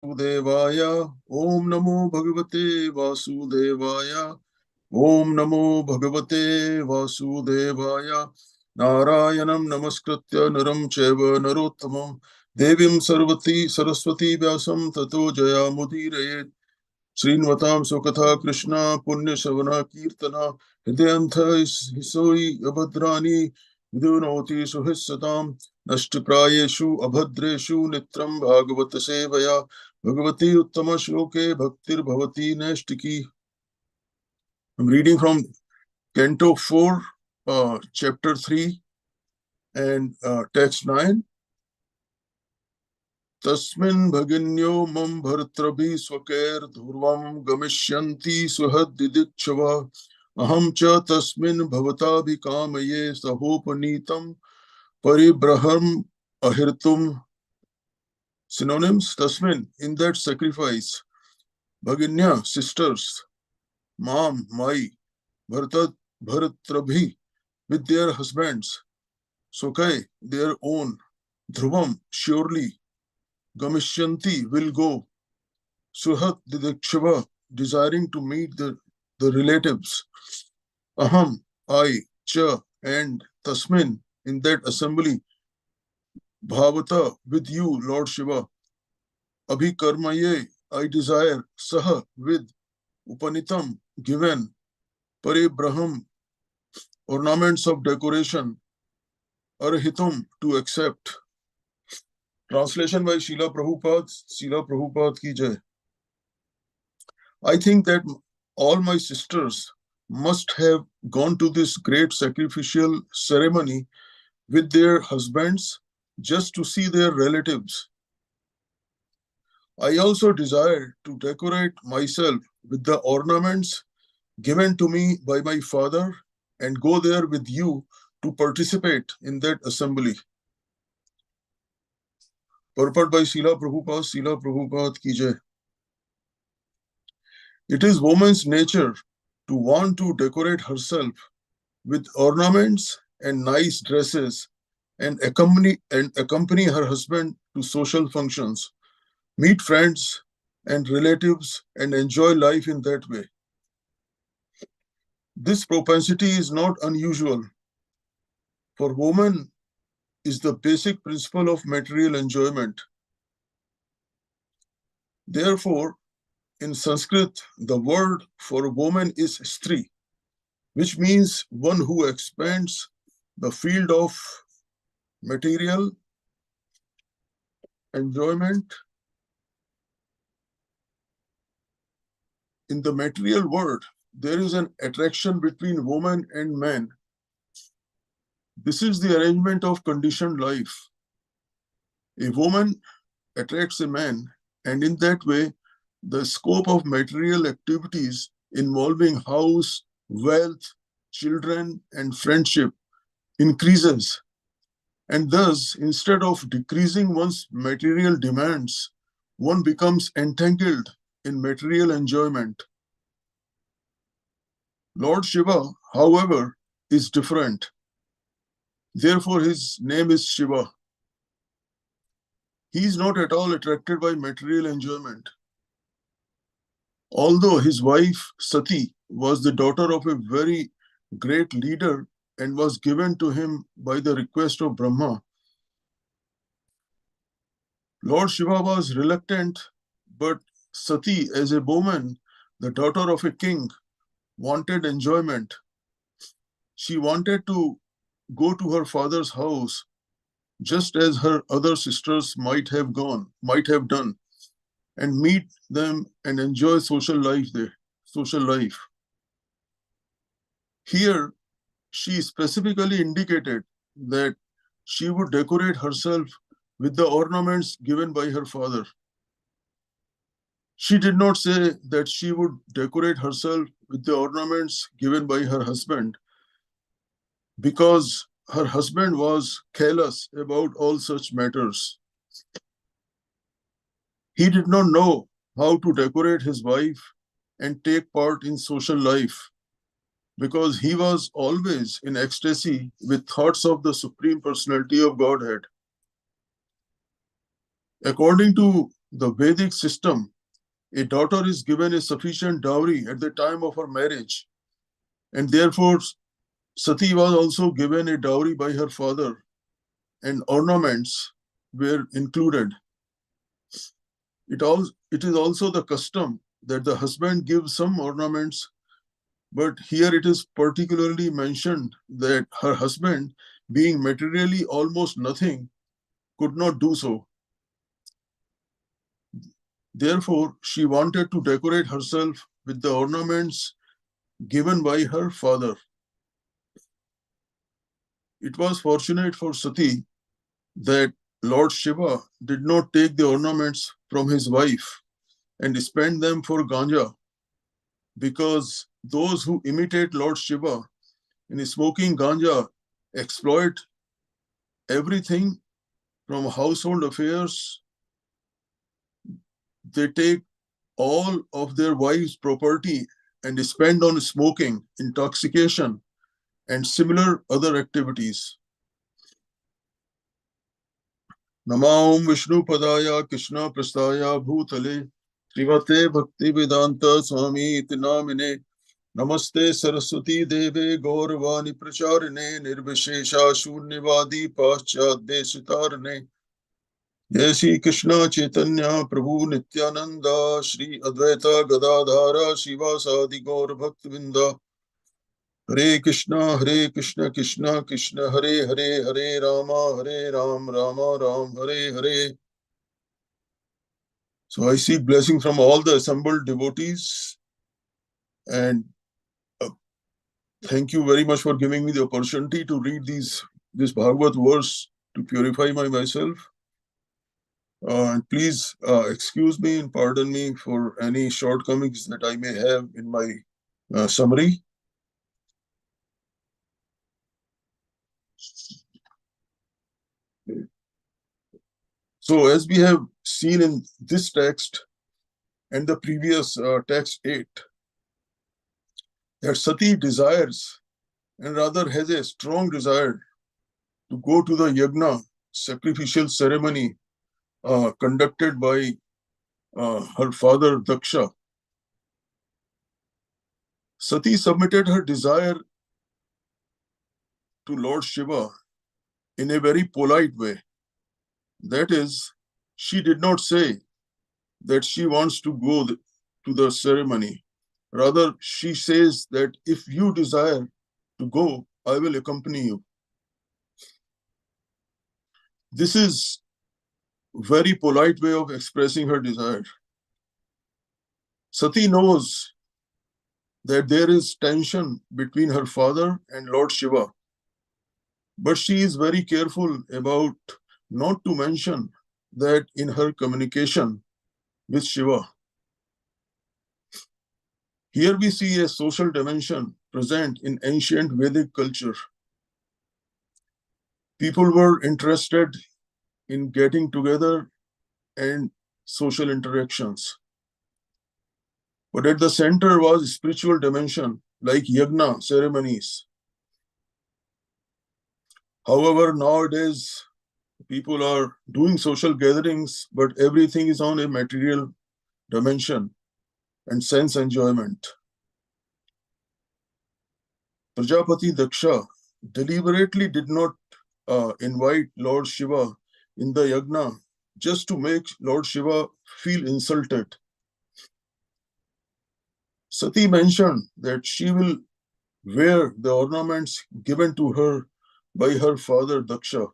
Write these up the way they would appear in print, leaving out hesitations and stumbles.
Devaya, Om Namo Bhagavate Vasudevaya, Om Namo Bhagavate Vasudevaya, Narayanam Namaskritya Naram Chaiva Narottamam, Devim Saraswati Vyasam Tato Jaya Mudirayet, Srinvatam Sukatha Krishna Punya Savana Kirtana, Hidayantha Hisoi Abhadrani, Vidunoti Suhissatam, Nashtiprayeshu Abhadreshu Nitram Bhagavata Sevaya, Bhagavati Uttama Shloke Bhaktir Bhavati Nashtiki. I'm reading from Canto 4, Chapter 3 and Text 9. Tasmin bhaginyo mam bhartrabi swakair dhurvam gamishyanti suhadidikshava aham cha tasmin bhavata bhikamaye sahopanitam paribraham ahirtum. Synonyms: tasmin, in that sacrifice, bhaginya, sisters, mam, my, bhartrabhi, with their husbands, sokai, their own, dhruvam, surely, gamishyanti, will go, suhat didikshava, desiring to meet the relatives, aham, I, cha, and tasmin, in that assembly, bhavata, with you, Lord Shiva, abhikarmaye, I desire, saha, with, upanitam, given, paribraham, ornaments of decoration, arhitum, to accept. Translation by Srila Prabhupada ki jai. I think that all my sisters must have gone to this great sacrificial ceremony with their husbands just to see their relatives. I also desire to decorate myself with the ornaments given to me by my father and go there with you to participate in that assembly. Purport by Srila Prabhupada ki jai. It is woman's nature to want to decorate herself with ornaments and nice dresses and accompany her husband to social functions, meet friends and relatives, and enjoy life in that way. This propensity is not unusual. For woman is the basic principle of material enjoyment. Therefore, in Sanskrit, the word for woman is stri, which means one who expands the field of material enjoyment. In the material world, there is an attraction between woman and man. This is the arrangement of conditioned life. A woman attracts a man, and in that way, the scope of material activities involving house, wealth, children, and friendship increases. And thus, instead of decreasing one's material demands, one becomes entangled in material enjoyment. Lord Shiva, however, is different. Therefore, his name is Shiva. He is not at all attracted by material enjoyment. Although his wife Sati was the daughter of a very great leader and was given to him by the request of Brahma, Lord Shiva was reluctant, but Sati, as a woman, the daughter of a king, wanted enjoyment. She wanted to go to her father's house, just as her other sisters might have done, and meet them and enjoy social life there. Here, she specifically indicated that she would decorate herself with the ornaments given by her father. She did not say that she would decorate herself with the ornaments given by her husband, because her husband was careless about all such matters. He did not know how to decorate his wife and take part in social life, because he was always in ecstasy with thoughts of the Supreme Personality of Godhead. According to the Vedic system, a daughter is given a sufficient dowry at the time of her marriage, and therefore Sati was also given a dowry by her father, and ornaments were included. It is also the custom that the husband gives some ornaments, but here it is particularly mentioned that her husband, being materially almost nothing, could not do so. Therefore, she wanted to decorate herself with the ornaments given by her father. It was fortunate for Sati that Lord Shiva did not take the ornaments from his wife and spend them for ganja, because those who imitate Lord Shiva in smoking ganja exploit everything from household affairs. They take all of their wives' property and spend on smoking, intoxication, and similar other activities. Namaum Vishnu Padaya Krishna Prastaya Bhutale Srimate Bhakti Vedanta Swami iti namine Namaste Saraswati Deve Gauravani Pracharine Nirvishesha Shunyavadi Paschadde Sitarne Jai Shri Krishna Chaitanya Prabhu Nityananda Shri Advaita Gadadhara Shivasadi Gaur Bhaktivinda Hare Krishna Krishna Krishna Hare Hare Hare Ram Ram Hare Hare. So I seek blessing from all the assembled devotees, and thank you very much for giving me the opportunity to read this Bhagavad verse to purify myself. Please excuse me and pardon me for any shortcomings that I may have in my summary. So as we have seen in this text and the previous text 8, that Sati desires, and rather has a strong desire, to go to the yagna, sacrificial ceremony conducted by her father Daksha. Sati submitted her desire to Lord Shiva in a very polite way. That is, she did not say that she wants to go to the ceremony. Rather, she says that if you desire to go, I will accompany you. This is a very polite way of expressing her desire. Sati knows that there is tension between her father and Lord Shiva, but she is very careful about not to mention that in her communication with Shiva. Here we see a social dimension present in ancient Vedic culture. People were interested in getting together and social interactions. But at the center was a spiritual dimension like yagna ceremonies. However, nowadays people are doing social gatherings, but everything is on a material dimension and sense enjoyment. Prajapati Daksha deliberately did not invite Lord Shiva in the yagna just to make Lord Shiva feel insulted. Sati mentioned that she will wear the ornaments given to her by her father Daksha.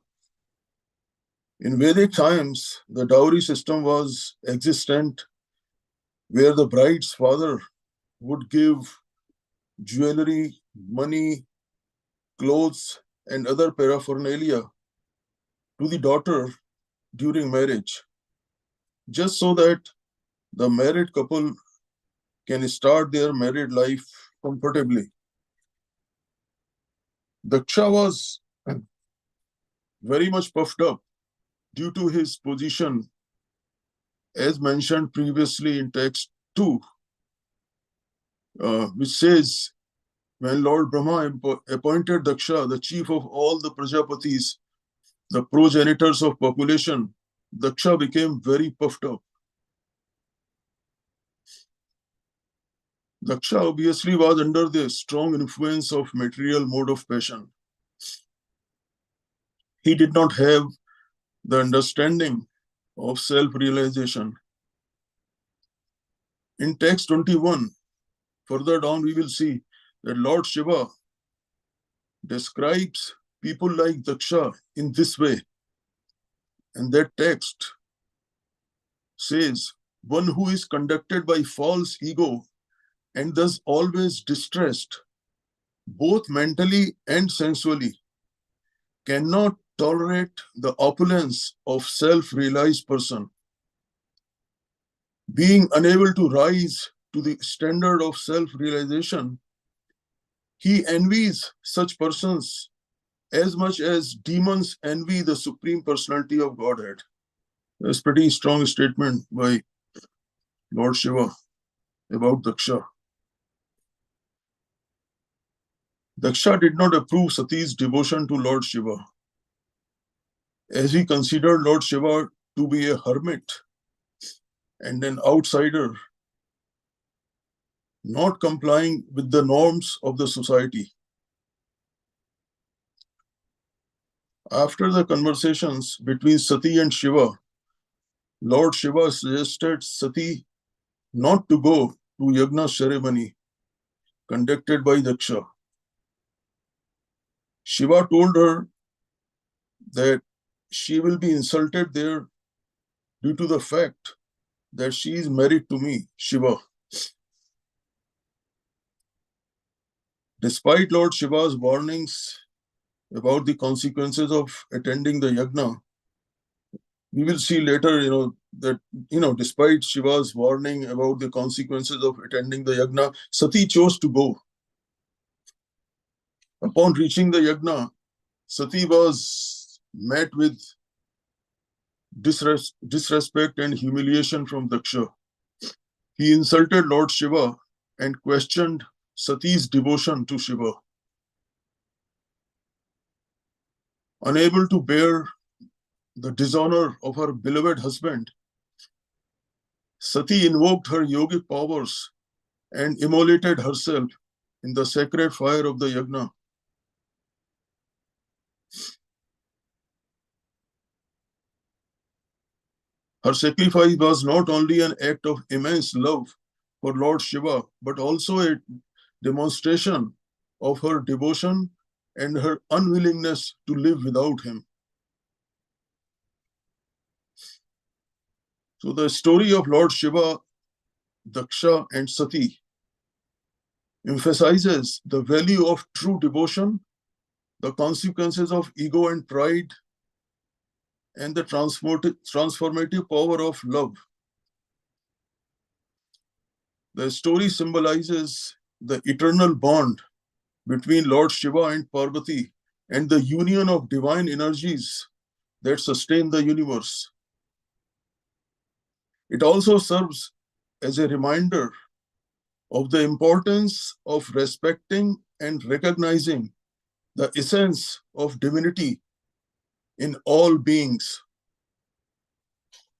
In Vedic times, the dowry system was existent, where the bride's father would give jewelry, money, clothes, and other paraphernalia to the daughter during marriage, just so that the married couple can start their married life comfortably. Daksha was very much puffed up due to his position, as mentioned previously in text 2, which says, when Lord Brahma appointed Daksha, the chief of all the Prajapatis, the progenitors of population, Daksha became very puffed up. Daksha obviously was under the strong influence of material mode of passion. He did not have the understanding of self-realization. In text 21, further down we will see that Lord Shiva describes people like Daksha in this way. And that text says, one who is conducted by false ego and thus always distressed, both mentally and sensually, cannot tolerate the opulence of self-realized person. Being unable to rise to the standard of self-realization, he envies such persons as much as demons envy the Supreme Personality of Godhead. That's a pretty strong statement by Lord Shiva about Daksha. Daksha did not approve Sati's devotion to Lord Shiva, as he considered Lord Shiva to be a hermit and an outsider, not complying with the norms of the society. After the conversations between Sati and Shiva, Lord Shiva suggested Sati not to go to Yagna ceremony conducted by Daksha. Shiva told her that she will be insulted there due to the fact that she is married to me, Shiva. Despite Lord Shiva's warnings about the consequences of attending the yagna, we will see later, that, despite Shiva's warning about the consequences of attending the yagna, Sati chose to go. Upon reaching the yagna, Sati was met with disrespect and humiliation from Daksha. He insulted Lord Shiva and questioned Sati's devotion to Shiva. Unable to bear the dishonor of her beloved husband, Sati invoked her yogic powers and immolated herself in the sacred fire of the yagna. Her sacrifice was not only an act of immense love for Lord Shiva, but also a demonstration of her devotion and her unwillingness to live without him. So the story of Lord Shiva, Daksha, and Sati emphasizes the value of true devotion, the consequences of ego and pride, and the transformative power of love. The story symbolizes the eternal bond between Lord Shiva and Parvati and the union of divine energies that sustain the universe. It also serves as a reminder of the importance of respecting and recognizing the essence of divinity in all beings.